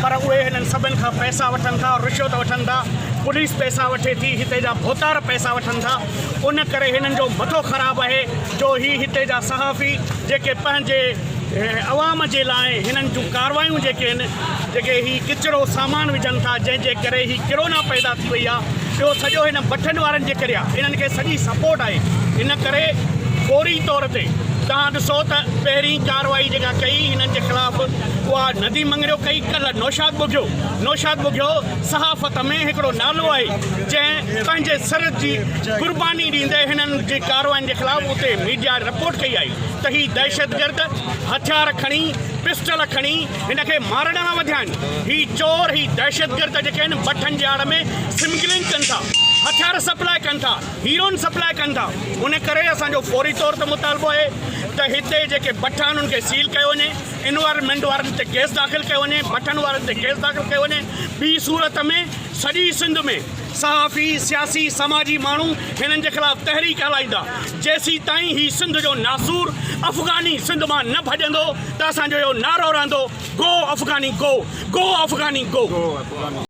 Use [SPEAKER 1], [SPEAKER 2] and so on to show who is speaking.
[SPEAKER 1] पर उहे हिननि सभिनि खां पैसा वठनि था, रिश्वत वठनि था, पुलिस पैसा वठे थी, हिते जा भोतार पैसा वठनि था। उन करे हिननि जो मथो ख़राबु आहे जो ही हिते जा सहाफ़ी जेके पंहिंजे अवाम जे लाइ हिननि जूं कारवायूं जेके आहिनि, जेके ही किचिरो सामान विझनि था, जंहिंजे करे ही किरोना पैदा थी वई आहे। ॿियो सॼो हिन भठनि वारनि जे करे आहे, इन्हनि खे सॼी सपोर्ट आहे। इन करे फौरी तौर ते तव्हां ॾिसो त पहिरीं कार्रवाई जेका कई हिननि जे ख़िलाफ़ उहा नदी मंगरियो कई। कल्ह नौशाद बुघियो सहाफ़त में हिकिड़ो नालो आहे जंहिं पंहिंजे सर जी क़ुर्बानी ॾींदे हिननि जी कार्रवाइनि जे ख़िलाफ़ उते मीडिया रिपोर्ट कई आई त ही दहशतगर्द हथियार खणी, पिस्टल खणी हिन खे मारण लाइ वधिया आहिनि। ही चोर, ही दहशतगर्द जेके आहिनि भठनि जे आड़ में स्मगलिंग कनि था, हथियार सप्लाई कनि था, हीरोइन सप्लाई कनि था। उन करे असांजो फौरी तौर ते मुतालबो आहे त हिते जेके भठ आहिनि उनखे सील कयो वञे, एनवायरमेंट वारनि ते केस दाख़िल कयो वञे, भठनि वारनि ते केस दाख़िल कयो वञे। ॿी सूरत में सॼी सिंध में सहाफ़ी, सियासी, समाजी माण्हू हिननि जे ख़िलाफ़ तहरीक हलाईंदा। जेसीं ताईं ही सिंध जो नासूर अफ़गानी सिंध मां न भॼंदो त असांजो इहो नारो रहंदो, गो अफ़गानी गो, गो अफ़गानी गो।